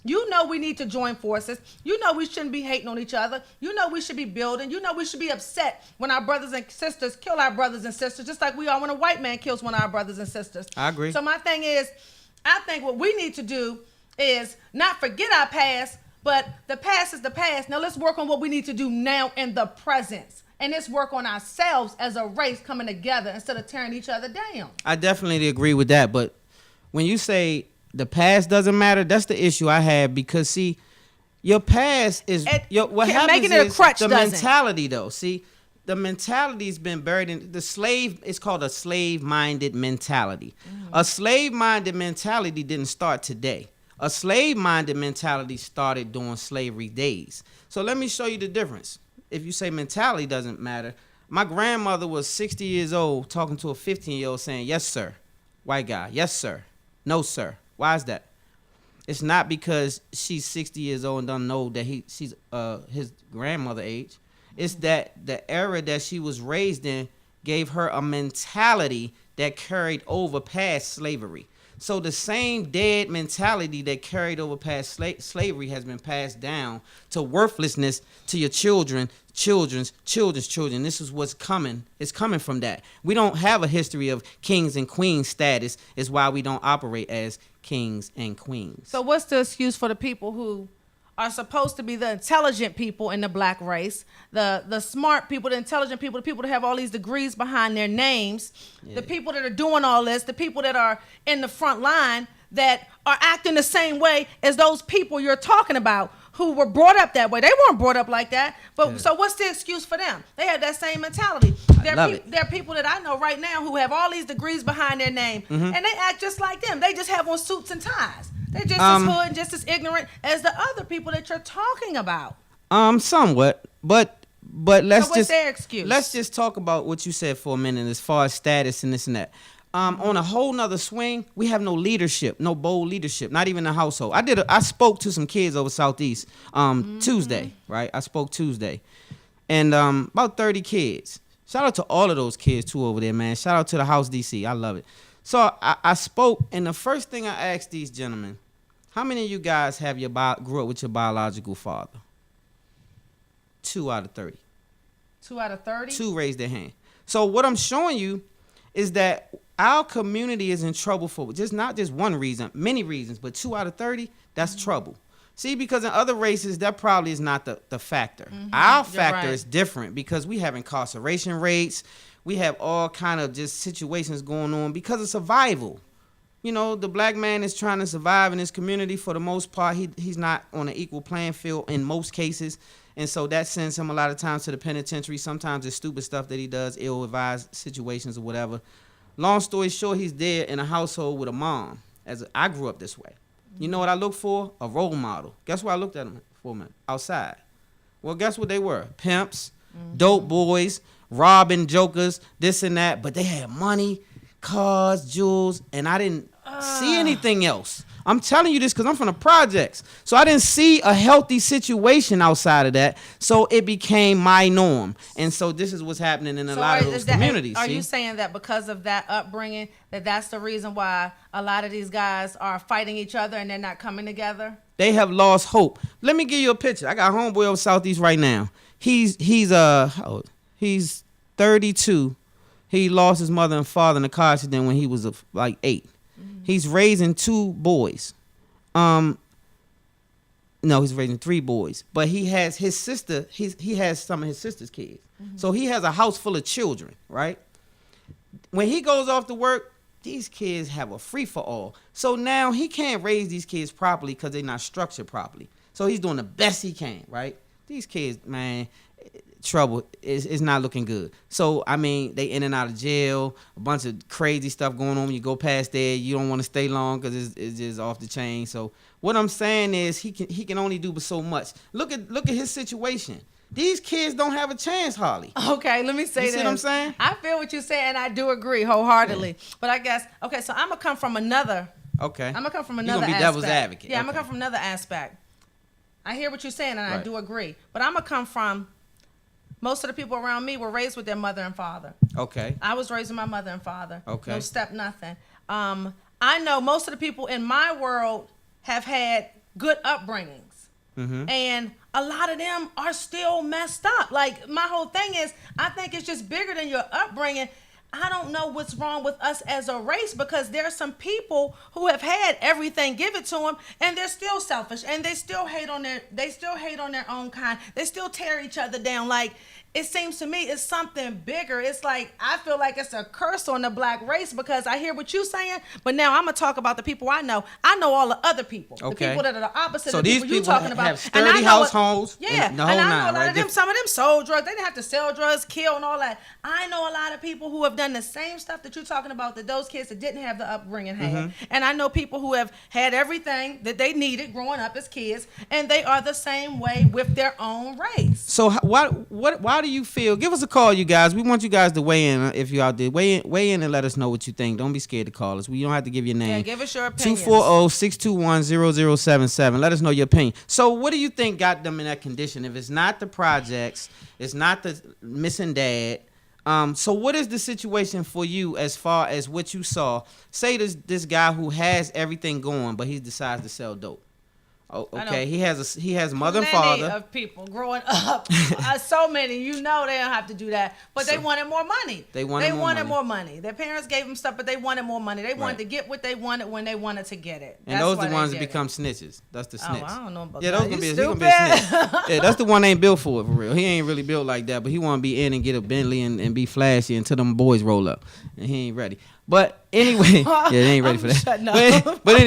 You know we need to join forces. You know we shouldn't be hating on each other. You know we should be building. You know we should be upset when our brothers and sisters kill our brothers and sisters, just like we are when a white man kills one of our brothers and sisters. I agree. So my thing is, I think what we need to do is not forget our past, but the past is the past. Now let's work on what we need to do now in the present. And let's work on ourselves as a race coming together instead of tearing each other down. I definitely agree with that, but when you say the past doesn't matter, that's the issue I have, because see, your past is what happens making it a is crutch the doesn't. mentality though. See, the mentality's been buried in the slave. It's called a slave-minded mentality. A slave-minded mentality didn't start today. A slave-minded mentality started during slavery days. So let me show you the difference. If you say mentality doesn't matter, my grandmother was 60 years old talking to a 15-year-old saying, "Yes, sir." White guy, "Yes, sir." "No, sir." Why is that? It's not because she's 60 years old and doesn't know that she's his grandmother age. It's that the era that she was raised in gave her a mentality that carried over past slavery. So the same dead mentality that carried over past slavery has been passed down to worthlessness to your children's children. This is what's coming. It's coming from that. We don't have a history of kings and queens status. Is why we don't operate as kings and queens. So what's the excuse for the people who are supposed to be the intelligent people in the black race, the smart people, the intelligent people, the people that have all these degrees behind their names, the people that are doing all this, the people that are in the front line that are acting the same way as those people you're talking about who were brought up that way. They weren't brought up like that. But so what's the excuse for them? They have that same mentality. There are people that I know right now who have all these degrees behind their name, and they act just like them. They just have on suits and ties. They're just as hood and just as ignorant as the other people that you're talking about. Somewhat, but let's what's their excuse? Let's just talk about what you said for a minute as far as status and this and that. On a whole nother swing, we have no leadership, no bold leadership, not even the household. I spoke to some kids over Southeast Tuesday, right? I spoke Tuesday, and about 30 kids. Shout out to all of those kids too over there, man. Shout out to the House DC. I love it. So I spoke, and the first thing I asked these gentlemen, how many of you guys have grew up with your biological father? 2 out of 30. 2 out of 30? 2 raised their hand. So what I'm showing you is that our community is in trouble for not just one reason, many reasons, but 2 out of 30, that's trouble. See, because in other races, that probably is not the factor. Our factor is different because we have incarceration rates. We have all kind of just situations going on because of survival. You know, the black man is trying to survive in his community. For the most part, he's not on an equal playing field in most cases. And so that sends him a lot of times to the penitentiary. Sometimes it's stupid stuff that he does, ill-advised situations or whatever. Long story short, he's there in a household with a mom. I grew up this way. You know what I look for? A role model. Guess what I looked at him for, man? Outside. Well, guess what they were? Pimps, dope boys, robbing jokers, this and that. But they had money, cars, jewels, and I didn't see anything else. I'm telling you this because I'm from the projects. So I didn't see a healthy situation outside of that. So it became my norm. And so this is what's happening in a lot of those communities. Are you saying that because of that upbringing, that's the reason why a lot of these guys are fighting each other and they're not coming together? They have lost hope. Let me give you a picture. I got a homeboy over Southeast right now. He's 32. He lost his mother and father in a car accident when he was like 8. He's raising 2 boys. No, he's raising 3 boys. But he has his sister. He has some of his sister's kids. So he has a house full of children, right? When he goes off to work, these kids have a free-for-all. So now he can't raise these kids properly because they're not structured properly. So he's doing the best he can, right? These kids, man, trouble is not looking good. So I mean, they in and out of jail, a bunch of crazy stuff going on. When you go past there, you don't want to stay long because it's just off the chain. So what I'm saying is he can only do but so much. Look at his situation. These kids don't have a chance, Harley. Okay, let me say this. You see what I'm saying? I feel what you're saying, and I do agree wholeheartedly. Yeah. But I guess, okay, so I'm gonna come from another. Okay. I'm gonna come from You're another gonna be aspect. devil's advocate. Yeah, okay. I'm gonna come from another aspect. I hear what you're saying, and right. I do agree. But I'm gonna come from. Most of the people around me were raised with their mother and father. Okay. I was raised with my mother and father. Okay. No step, nothing. I know most of the people in my world have had good upbringings. And a lot of them are still messed up. Like, my whole thing is, I think it's just bigger than your upbringing. I don't know what's wrong with us as a race, because there are some people who have had everything given to them, and they're still selfish, and they still hate on their own kind. They still tear each other down. Like, it seems to me it's something bigger. It's like, I feel like it's a curse on the black race, because I hear what you're saying, but now I'm going to talk about the people I know. I know all the other people. The people that are the opposite so of the these people you're talking about. have sturdy households. Yeah, and the whole I know nine, a lot right? of them, some of them sold drugs. They didn't have to sell drugs, kill, and all that. I know a lot of people who have done the same stuff that you're talking about, that those kids that didn't have the upbringing had. And I know people who have had everything that they needed growing up as kids, and they are the same way with their own race. So why do you feel? Give us a call, you guys. We want you guys to weigh in. If you're out there, weigh in and let us know what you think. Don't be scared to call us. We don't have to give your name. Yeah, give us your opinion. 240-621-0077. Let us know your opinion. So what do you think got them in that condition? If it's not the projects, it's not the missing dad. So what is the situation for you as far as what you saw? Say this guy who has everything going, but he decides to sell dope. Oh, okay. He has mother and father. Of people growing up, so many. You know they don't have to do that, but they wanted more money. They wanted more money. Their parents gave them stuff, but they wanted more money. They wanted to get what they wanted when they wanted to get it. And those are the ones that become snitches. That's the snitch. Oh, I don't know about that. Those gonna be a snitch. Yeah, that's the one that ain't built for it for real. He ain't really built like that, but he want to be in and get a Bentley and be flashy until them boys roll up, and he ain't ready. But anyway, they ain't ready for that. But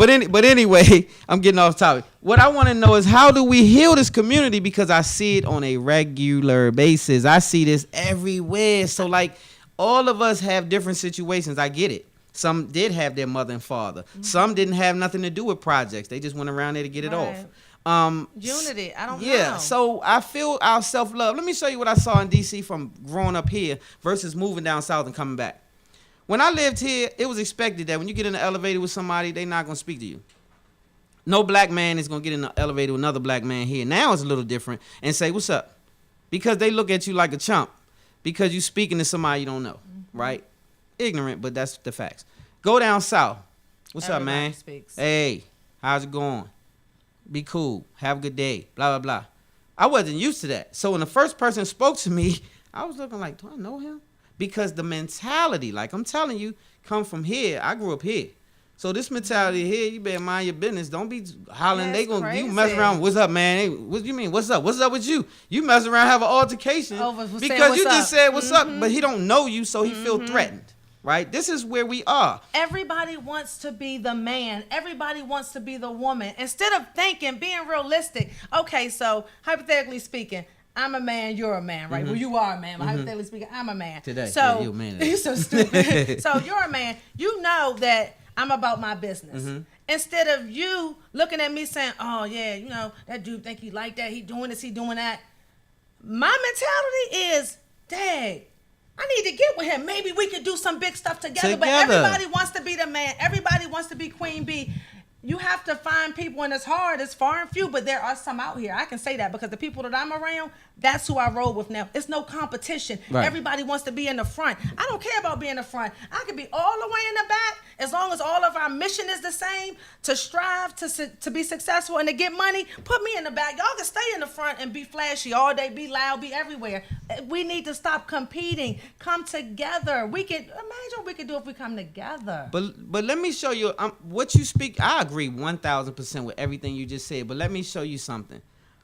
anyway, but anyway, I'm getting off topic. What I want to know is, how do we heal this community? Because I see it on a regular basis. I see this everywhere. So like, all of us have different situations. I get it. Some did have their mother and father. Some didn't have nothing to do with projects. They just went around there to get it off. Unity. I don't know. Yeah, so I feel our self-love. Let me show you what I saw in DC from growing up here versus moving down south and coming back. When I lived here, it was expected that when you get in the elevator with somebody, they're not going to speak to you. No black man is going to get in the elevator with another black man here. Now it's a little different and say, what's up? Because they look at you like a chump because you speaking to somebody you don't know, right? Ignorant, but that's the facts. Go down south. What's up, man? Speaks. Hey, how's it going? Be cool. Have a good day. Blah, blah, blah. I wasn't used to that. So when the first person spoke to me, I was looking like, do I know him? Because the mentality, like I'm telling you, come from here. I grew up here. So this mentality here, you better mind your business. Don't be hollering. That's they gonna crazy. You mess around. What's up, man? Hey, what you mean? What's up? What's up with you? You mess around, have an altercation because you just said what's up, but he don't know you, so he feel threatened. Right? This is where we are. Everybody wants to be the man. Everybody wants to be the woman. Instead of being realistic. Okay, so hypothetically speaking, I'm a man, you're a man, right? Well, you are a man, but hypothetically speaking, I'm a man. Today, so you're a man. You're so stupid. So you're a man. You know that I'm about my business. Instead of you looking at me saying, oh, yeah, you know, that dude think he like that. He doing this, he doing that. My mentality is, dang, I need to get with him. Maybe we could do some big stuff together. But everybody wants to be the man. Everybody wants to be Queen Bee. You have to find people, and it's hard. It's far and few, but there are some out here. I can say that because the people that I'm around, that's who I roll with now. It's no competition. Right. Everybody wants to be in the front. I don't care about being in the front. I could be all the way in the back as long as all of our mission is the same, to strive to be successful and to get money. Put me in the back. Y'all can stay in the front and be flashy all day, be loud, be everywhere. We need to stop competing. Come together. We can imagine what we could do if we come together. But let me show you what you speak. I agree 1,000% with everything you just said. But let me show you something.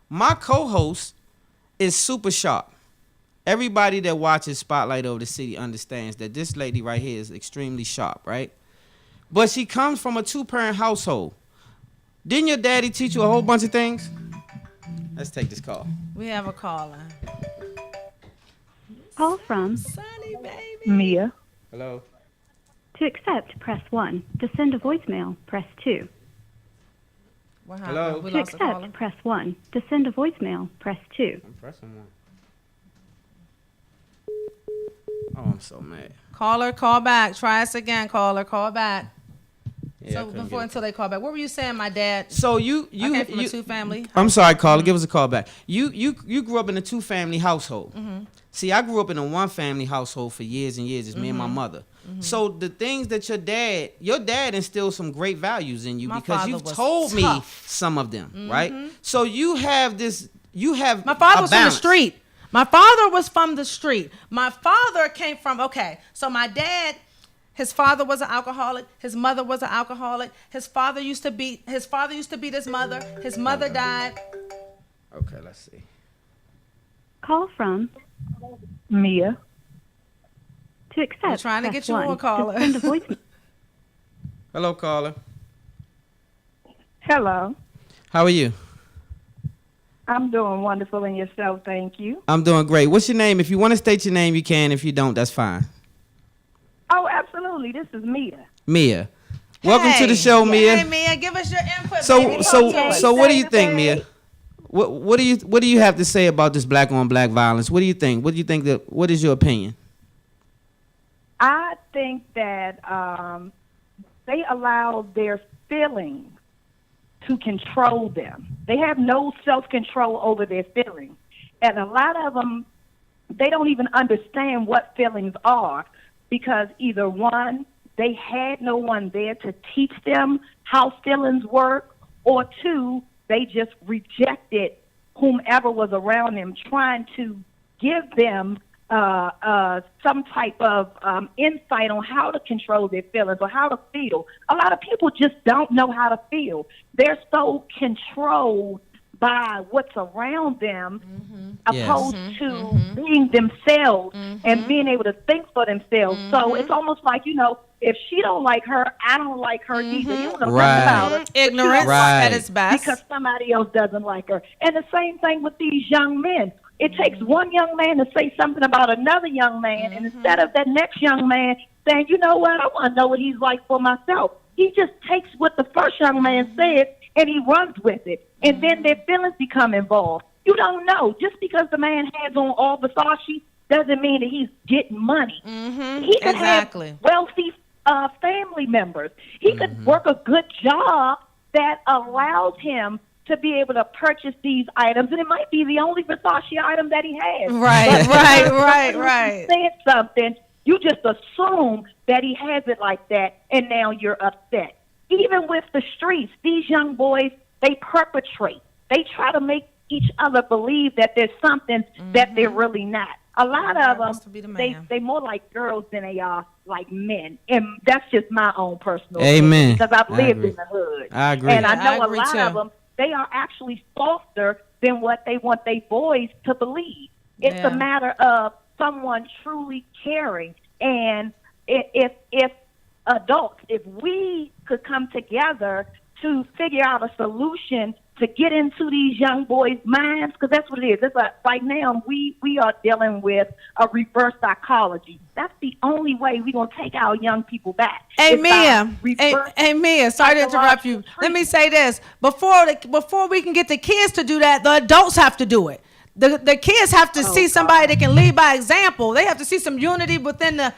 My co-host is super sharp. Everybody that watches Spotlight Over the City understands that this lady right here is extremely sharp, right? But she comes from a 2-parent household. Didn't your daddy teach you a whole bunch of things? Let's take this call. We have a caller. Call from Sunny, baby. Mia. Hello. To accept, press 1. To send a voicemail, press 2. What Hello. happened? We To lost a caller? accept, press 1. To send a voicemail, press 2. I'm pressing one. Oh, I'm so mad. Caller, call back. Try us again, caller. Call back. Yeah, So until they call back, what were you saying, my dad? So you I came from a 2-family. I'm sorry, caller. Give us a call back. You grew up in a 2-family household. See, I grew up in a 1-family household for years and years. It's me and my mother. So the things that your dad instilled some great values in you because you've told me some of them, right? So you have this. My father was from the street. My father was from the street. My father came from so my dad. His father was an alcoholic. His mother was an alcoholic. His father used to beat his mother. His mother died. Okay, let's see. call from? Mia. To accept, We're trying to press get you 1. on, caller. To send a voicemail. Hello, caller. Hello. How are you? I'm doing wonderful in yourself, thank you. I'm doing great. What's your name? If you want to state your name, you can. If you don't, that's fine. Oh, absolutely. This is Mia. Mia. Welcome to the show, Mia. Hey, Mia, give us your input. So, baby. so what do you think, Mia? What do you have to say about this black on black violence? What do you think? What is your opinion? I think that they allow their feelings to control them. They have no self-control over their feelings. And a lot of them, they don't even understand what feelings are because either one, they had no one there to teach them how feelings work, or two, they just rejected whomever was around them trying to give them some type of insight on how to control their feelings or how to feel. A lot of people just don't know how to feel. They're so controlled by what's around them, opposed to being themselves and being able to think for themselves. So it's almost like, if she don't like her, I don't like her either. You don't know nothing about her. Ignorance at its best. Because somebody else doesn't like her. And the same thing with these young men. It takes one young man to say something about another young man, and instead of that next young man saying, you know what, I want to know what he's like for myself, he just takes what the first young man said and he runs with it. And then their feelings become involved. You don't know. Just because the man has on all Versace doesn't mean that he's getting money. He could have wealthy family members. He could work a good job that allows him to be able to purchase these items, and it might be the only Versace item that he has. Right. Said something, you just assume that he has it like that, and now you're upset. Even with the streets, these young boys, they perpetrate. They try to make each other believe that there's something that they're really not. A lot of them, they more like girls than they are like men, and that's just my own personal opinion, because I've lived in the hood. I agree. And I know a lot of them, they are actually softer than what they want their boys to believe. It's a matter of someone truly caring. And if adults, if we could come together to figure out a solution to get into these young boys' minds, because that's what it is. It's like right now we are dealing with a reverse psychology. That's the only way we're going to take our young people back. Hey, Mia. Hey, Mia, sorry to interrupt you. Let me say this. Before we can get the kids to do that, the adults have to do it. The kids have to see somebody that can lead by example. They have to see some unity within our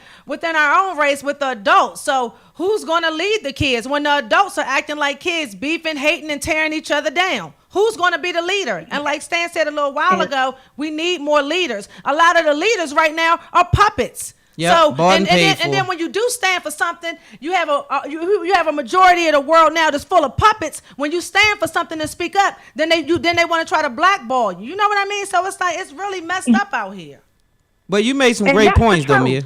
own race with the adults. So who's going to lead the kids when the adults are acting like kids, beefing, hating, and tearing each other down? Who's going to be the leader? And like Stan said a little while ago, we need more leaders. A lot of the leaders right now are puppets. Yep, so and then when you do stand for something, you have a majority of the world now that's full of puppets. When you stand for something and speak up, then they want to try to blackball you. You know what I mean? So it's like it's really messed up out here. But you made some great points, though, Mia.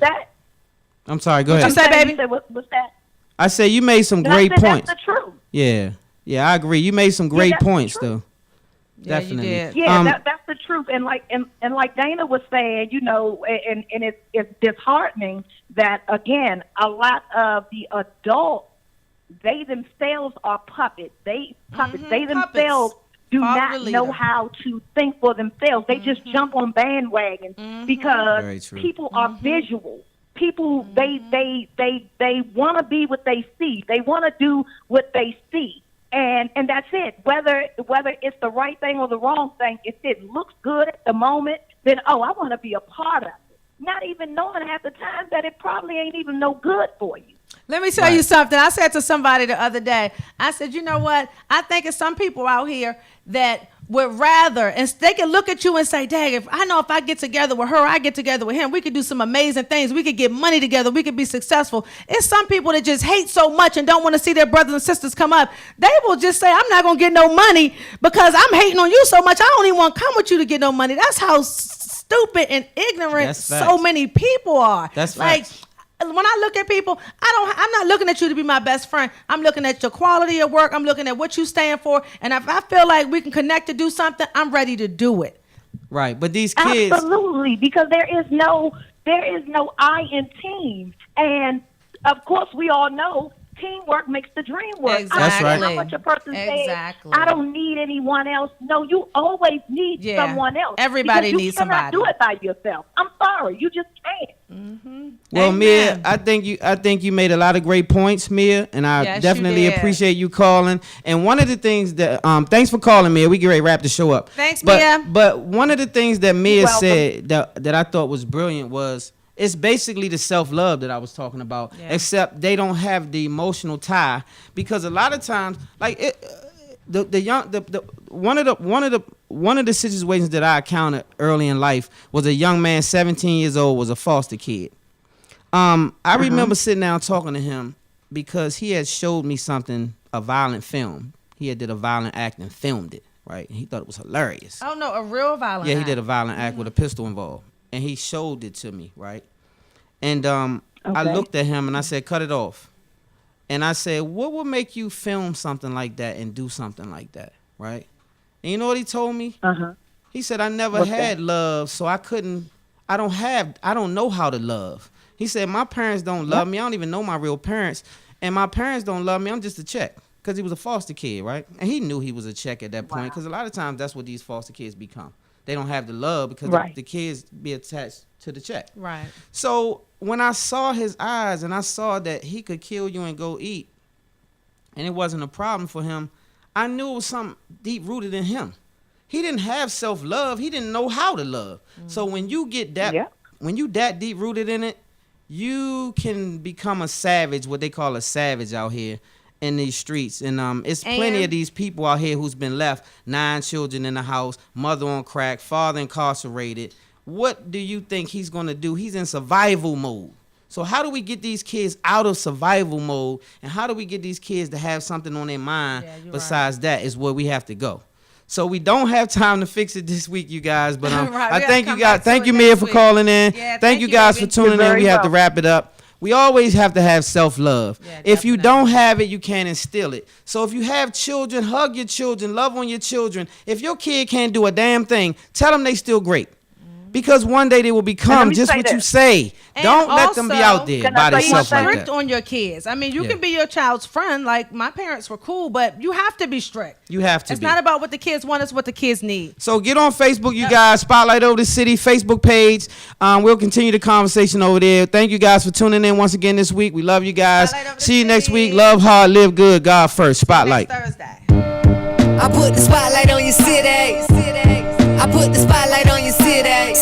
I'm sorry. Go ahead. What you say, baby? What's that? I said you made some great points. That's the truth. Yeah, I agree. You made some great points, though. Yeah, Definitely. you did. Yeah, that's the truth. And like Dana was saying, and it's disheartening that again, a lot of the adults, they themselves are puppets. They themselves do not know how to think for themselves. They just jump on bandwagons because people are visual. People they want to be what they see. They want to do what they see. And that's it. Whether it's the right thing or the wrong thing, if it looks good at the moment, then I want to be a part of it. Not even knowing half the time that it probably ain't even no good for you. Let me tell you something. I said to somebody the other day, I said, you know what? I think it's some people out here that would rather, and they can look at you and say, dang, if I get together with her, I get together with him, we could do some amazing things. We could get money together. We could be successful. It's some people that just hate so much and don't want to see their brothers and sisters come up. They will just say, I'm not going to get no money because I'm hating on you so much. I don't even want to come with you to get no money. That's how stupid and ignorant so many people are. That's like, facts. When I look at people, I'm not looking at you to be my best friend. I'm looking at your quality of work. I'm looking at what you stand for. And if I feel like we can connect to do something, I'm ready to do it. Right, but these kids. Absolutely, because there is no I in team, and of course we all know teamwork makes the dream work. Exactly. That's right. How much a person Exactly. says, I don't need anyone else. No, you always need someone else. Everybody because needs you cannot somebody. do it by yourself. I'm sorry, you just can't. Well, Amen. Mia, I think you made a lot of great points, Mia, and I Yes, you definitely did. appreciate you calling. And one of the things that thanks for calling, Mia. We get ready to wrap the show up. Thanks, but, Mia. But one of the things that Mia welcome. said that I thought was brilliant was it's basically the self-love that I was talking about, except they don't have the emotional tie, because a lot of times, like one of the situations that I encountered early in life was a young man, 17 years old, was a foster kid. I remember sitting down talking to him because he had showed me something, a violent film. He had did a violent act and filmed it, right? And he thought it was hilarious. Oh no, a real violent. Yeah, he act. did a violent act with a pistol involved. And he showed it to me, right? And I looked at him and I said, cut it off. And I said, what would make you film something like that and do something like that, right? And you know what he told me? He said, I never had love, so I don't know how to love. He said, my parents don't love me. I don't even know my real parents. And my parents don't love me. I'm just a check. Because he was a foster kid, right? And he knew he was a check at that point, because a lot of times that's what these foster kids become. They don't have the love because the kids be attached to the check. Right. So when I saw his eyes and I saw that he could kill you and go eat, and it wasn't a problem for him, I knew it was something deep-rooted in him. He didn't have self-love. He didn't know how to love. So when you get that, when you that deep-rooted in it, you can become a savage, what they call a savage out here in these streets. And it's plenty of these people out here who's been left, 9 children in the house, mother on crack, father incarcerated. What do you think he's going to do? He's in survival mode. So how do we get these kids out of survival mode, and how do we get these kids to have something on their mind besides that is where we have to go. So we don't have time to fix it this week, you guys, but I thank you guys. Thank you, Mia, for calling in. Yeah, thank you guys for tuning in. We have to wrap it up. We always have to have self-love. If you don't have it, you can't instill it. So if you have children, hug your children, love on your children. If your kid can't do a damn thing, tell them they still great. Because one day they will become just what you say. And don't let them be out there by themselves like strict that. on your kids. I mean, you can be your child's friend. Like, my parents were cool, but you have to be strict. You have to It's be. not about what the kids want, it's what the kids need. So get on Facebook, you guys. Spotlight Over the City Facebook page. We'll continue the conversation over there. Thank you guys for tuning in once again this week. We love you guys. See you next week. Love hard, live good. God first. Spotlight. Thursday. I put the spotlight on your city. I put the spotlight on your city.